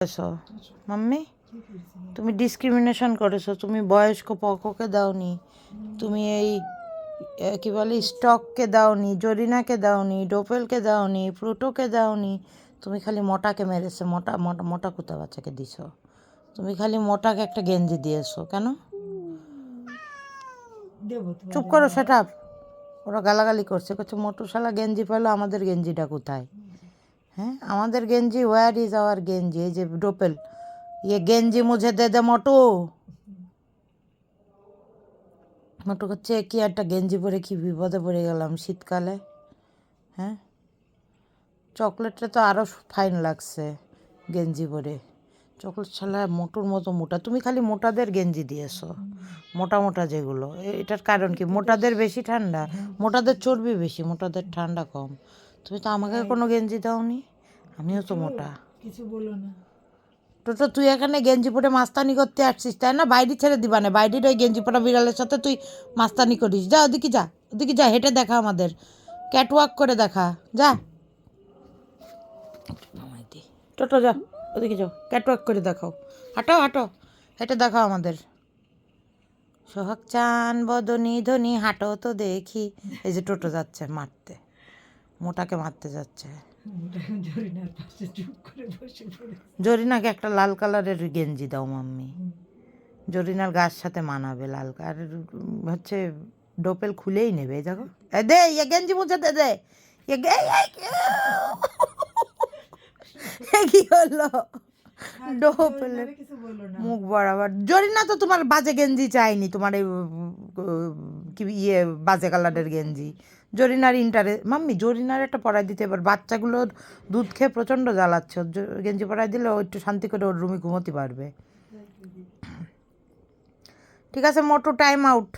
করেছো মাম্মি, তুমি ডিসক্রিমিনেশন করেছো। তুমি বয়স্ক পকোকে দাওনি, তুমি এই কি বলে স্টককে দাওনি, জরিনাকে দাওনি, ডোপেলকে দাওনি, প্লুটোকে দাওনি। তুমি খালি মোটাকে মেরেছো। মোটা মোটা মোটা কুত্তা বাচ্চাকে দিছো। তুমি খালি মোটাকে একটা গেঞ্জি দিয়েছো কেন? চুপ করো, সেটা ওরা গালাগালি করছে, মোটু শালা গেঞ্জি পেলো, আমাদের গেঞ্জিটা কোথায়? হ্যাঁ, আমাদের গেঞ্জি, ওয়ার ইজ আওয়ার গেঞ্জি? এই যে ডোপেল, গেঞ্জি মুঝে দে দে মোটু। মোটু হচ্ছে কি একটা গেঞ্জি পরে কি বিপদে পড়ে গেলাম শীতকালে। হ্যাঁ, চকলেটটা তো আরও ফাইন লাগছে গেঞ্জি পরে। চকলেট ছাড়া মোটুর মতো মোটা। তুমি খালি মোটাদের গেঞ্জি দিয়েছো, মোটা মোটা যেগুলো। এটার কারণ কি? মোটাদের বেশি ঠান্ডা, মোটাদের চর্বি বেশি, মোটাদের ঠান্ডা কম। তুমি তো আমাকে কোনো গেঞ্জি দাওনি। আমিও তো মোটা। কিছু বলো না। তো তুই এখানে গেঞ্জি পরে মাস্তানি করতে আসছিস তাই না? বাইরে ছেড়ে দিবা না, বাইরের ওই গেঞ্জি পরা বিড়ালের সাথে তুই মাস্তানি করিস। যা ওদিকে, যা ওদিকে, যা হেঁটে দেখা, আমাদের ক্যাটওয়াক করে দেখা, যা টোটো, যা ওদিকে, যাও ক্যাটওয়াক করে দেখাও। হাঁটো হাঁটো, হেঁটে দেখাও আমাদের। সোহাগ চান বদনি ধনি, হাঁটো তো দেখি। এই যে টোটো যাচ্ছে মারতে, মোটাকে মারতে যাচ্ছে। জরিনার পাশে চুপ করে বসে পড়ে। জরিনাকে একটা লাল কালারের গেঞ্জি দাও মাম্মি, জরিনার গায়ের সাথে মানাবে লাল। আর হচ্ছে ডোপেল খুলেই নেবে। এই দেখো, এ দে ইয়ে গেঞ্জি মুছে দে, দে কি হলো? ডোপেলের কিছু বলো না। মুখ বরাবর। জরিনা তো তোমার বাজে গেঞ্জি চাইনি, তোমার এই কি বাজে কালারের গেঞ্জি। জরিনার মাম্মি জরিনার একটা পরাই দিতে। এবার বাচ্চাগুলো দুধ খেয়ে প্রচণ্ড জ্বালাচ্ছে, গেঞ্জি পরাই দিলে ও একটু শান্তি করে ওর রুমে ঘুমোতে পারবে। ঠিক আছে মোটু, টাইম আউট।